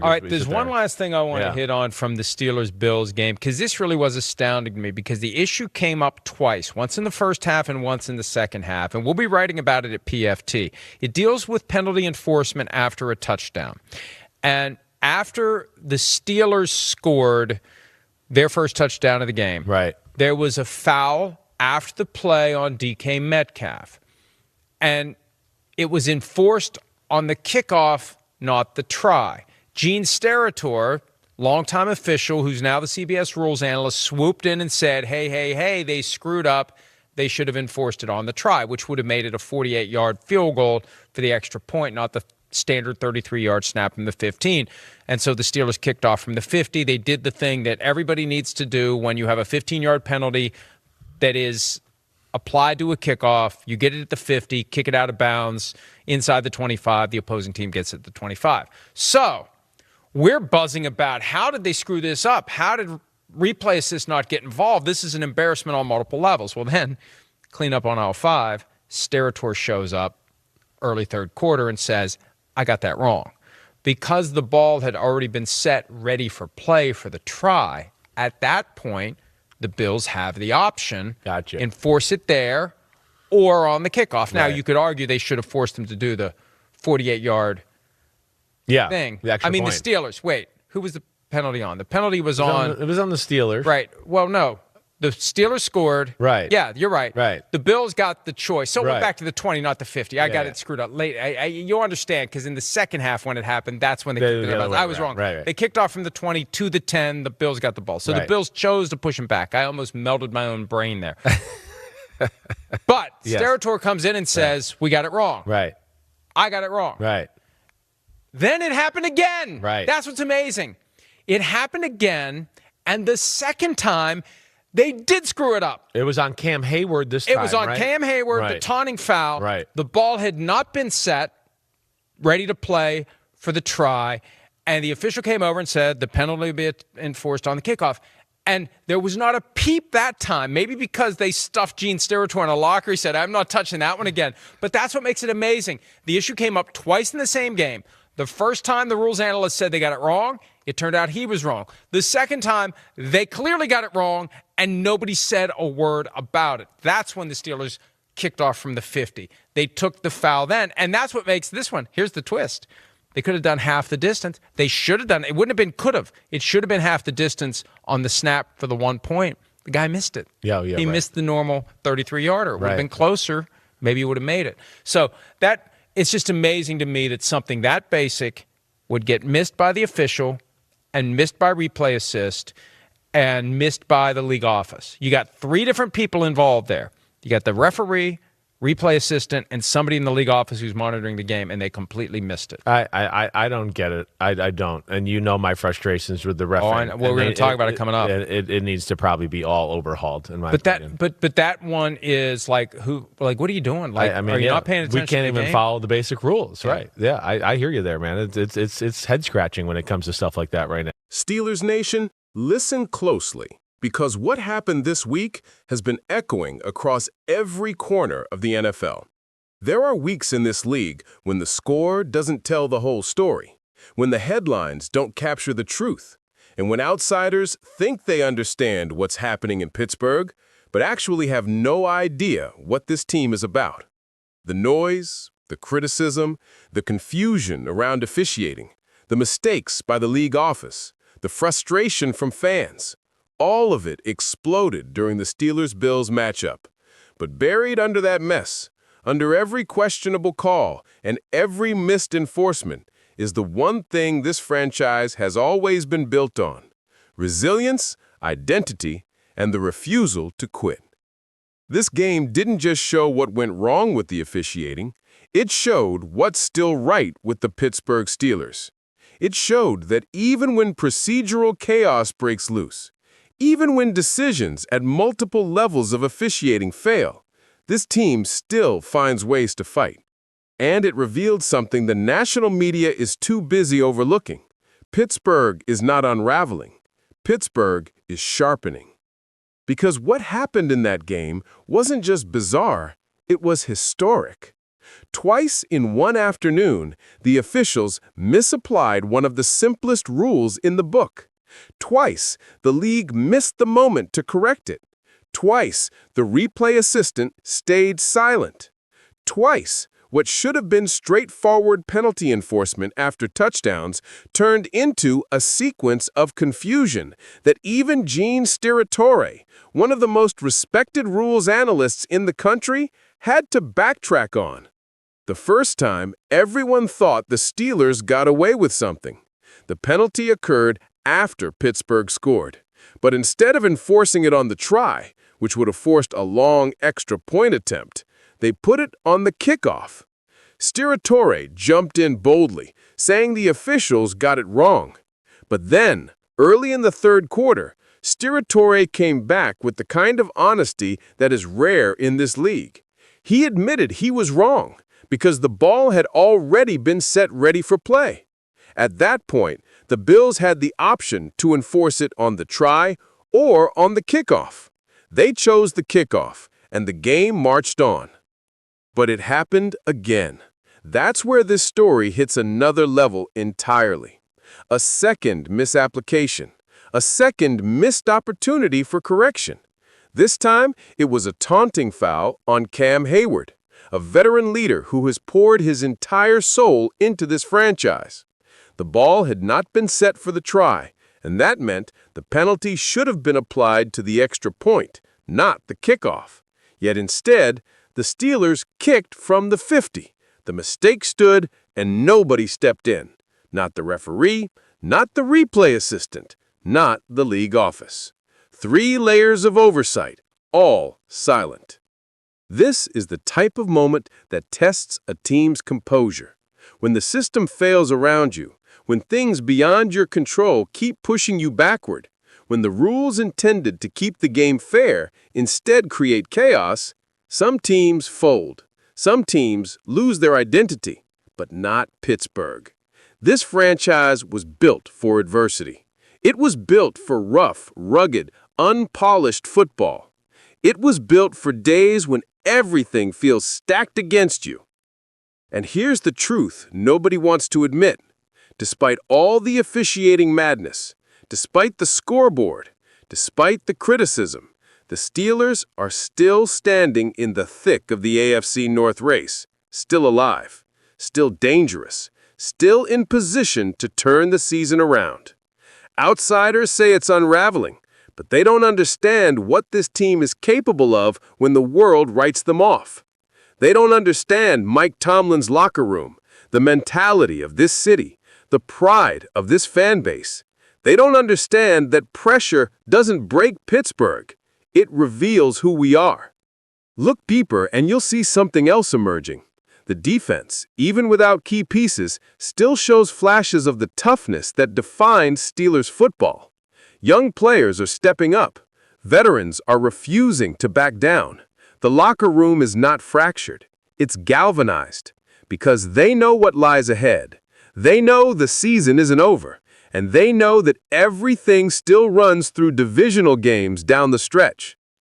All right, there's one last thing I want to hit on from the Steelers-Bills game, because this really was astounding to me, because the issue came up twice, once in the first half and once in the second half, and we'll be writing about it at PFT. It deals with penalty enforcement after a touchdown. And after the Steelers scored their first touchdown of the game, there was a foul after the play on DK Metcalf. And it was enforced on the kickoff, not the try. Gene Steratore, longtime official who's now the CBS rules analyst, swooped in and said, hey, they screwed up. They should have enforced it on the try, which would have made it a 48-yard field goal for the extra point, not the standard 33-yard snap from the 15. And so the Steelers kicked off from the 50. They did the thing that everybody needs to do when you have a 15-yard penalty that is applied to a kickoff. You get it at the 50, kick it out of bounds inside the 25. The opposing team gets it at the 25. So we're buzzing about how did they screw this up? How did replay assist not get involved? This is an embarrassment on multiple levels. Well, then, clean up on aisle 5, Steratore shows up early third quarter and says, I got that wrong. Because the ball had already been set ready for play for the try, at that point, the Bills have the option. Enforce it there or on the kickoff. Now, you could argue they should have forced them to do the 48-yard thing. The extra I mean, point. the Steelers. Wait, who was the penalty on? The penalty was on. It was on the Steelers. Right. Well, no. The Steelers scored. Right. Yeah, you're right. Right. The Bills got the choice. So it went back to the 20, not the 50. I got Yeah. it screwed up late. You'll understand, because in the second half when it happened, that's when they kicked it off. I was wrong. Right. They kicked off from the 20 to the 10. The Bills got the ball. So the Bills chose to push him back. I almost melted my own brain there. But Steratore comes in and says, we got it wrong. Right. I got it wrong. Right. Then it happened again. Right. That's what's amazing. It happened again, and the second time, they did screw it up. It was on Cam Hayward this time. It was on Cam Hayward, the taunting foul. Right. The ball had not been set, ready to play for the try, and the official came over and said the penalty would be enforced on the kickoff. And there was not a peep that time, maybe because they stuffed Gene Steratore in a locker. He said, I'm not touching that one again. But that's what makes it amazing. The issue came up twice in the same game. The first time the rules analyst said they got it wrong, it turned out he was wrong. The second time, they clearly got it wrong, and nobody said a word about it. That's when the Steelers kicked off from the 50. They took the foul then, and that's what makes this one. Here's the twist. They could have done half the distance. They should have done it. It wouldn't have been could have. It should have been half the distance on the snap for the 1 point. The guy missed it. He missed the normal 33-yarder. It would have been closer. Maybe he would have made it. So that it's just amazing to me that something that basic would get missed by the official and missed by replay assist and missed by the league office. You got 3 different people involved there. You got the referee, replay assistant, and somebody in the league office who's monitoring the game, and they completely missed it. I don't get it. I don't. And you know my frustrations with the referee. Well, we're going to talk about it coming up. It needs to probably be all overhauled, in my opinion. But that one is what are you doing? Like, are you not paying attention? We can't to the even game? follow the basic rules, right? Yeah, I hear you there, man. It's head scratching when it comes to stuff like that right now. Steelers Nation, listen closely, because what happened this week has been echoing across every corner of the NFL. There are weeks in this league when the score doesn't tell the whole story, when the headlines don't capture the truth, and when outsiders think they understand what's happening in Pittsburgh, but actually have no idea what this team is about. The noise, the criticism, the confusion around officiating, the mistakes by the league office, the frustration from fans, all of it exploded during the Steelers-Bills matchup. But buried under that mess, under every questionable call and every missed enforcement, is the one thing this franchise has always been built on: resilience, identity, and the refusal to quit. This game didn't just show what went wrong with the officiating, it showed what's still right with the Pittsburgh Steelers. It showed that even when procedural chaos breaks loose, even when decisions at multiple levels of officiating fail, this team still finds ways to fight. And it revealed something the national media is too busy overlooking. Pittsburgh is not unraveling. Pittsburgh is sharpening. Because what happened in that game wasn't just bizarre, it was historic. Twice in one afternoon, the officials misapplied one of the simplest rules in the book. Twice, the league missed the moment to correct it. Twice, the replay assistant stayed silent. Twice, what should have been straightforward penalty enforcement after touchdowns turned into a sequence of confusion that even Gene Steratore, one of the most respected rules analysts in the country, had to backtrack on. The first time, everyone thought the Steelers got away with something. The penalty occurred after Pittsburgh scored. But instead of enforcing it on the try, which would have forced a long extra point attempt, they put it on the kickoff. Steratore jumped in boldly, saying the officials got it wrong. But then, early in the third quarter, Steratore came back with the kind of honesty that is rare in this league. He admitted he was wrong because the ball had already been set ready for play. At that point, the Bills had the option to enforce it on the try or on the kickoff. They chose the kickoff, and the game marched on. But it happened again. That's where this story hits another level entirely. A second misapplication. A second missed opportunity for correction. This time, it was a taunting foul on Cam Hayward, a veteran leader who has poured his entire soul into this franchise. The ball had not been set for the try, and that meant the penalty should have been applied to the extra point, not the kickoff. Yet instead, the Steelers kicked from the 50. The mistake stood, and nobody stepped in. Not the referee, not the replay assistant, not the league office. 3 layers of oversight, all silent. This is the type of moment that tests a team's composure. When the system fails around you, when things beyond your control keep pushing you backward, when the rules intended to keep the game fair instead create chaos, some teams fold. Some teams lose their identity, but not Pittsburgh. This franchise was built for adversity. It was built for rough, rugged, unpolished football. It was built for days when everything feels stacked against you. And here's the truth nobody wants to admit. Despite all the officiating madness, despite the scoreboard, despite the criticism, the Steelers are still standing in the thick of the AFC North race, still alive, still dangerous, still in position to turn the season around. Outsiders say it's unraveling, but they don't understand what this team is capable of when the world writes them off. They don't understand Mike Tomlin's locker room, the mentality of this city, the pride of this fan base. They don't understand that pressure doesn't break Pittsburgh. It reveals who we are. Look deeper and you'll see something else emerging. The defense, even without key pieces, still shows flashes of the toughness that defines Steelers football. Young players are stepping up. Veterans are refusing to back down. The locker room is not fractured. It's galvanized because they know what lies ahead. They know the season isn't over, and they know that everything still runs through divisional games down the stretch.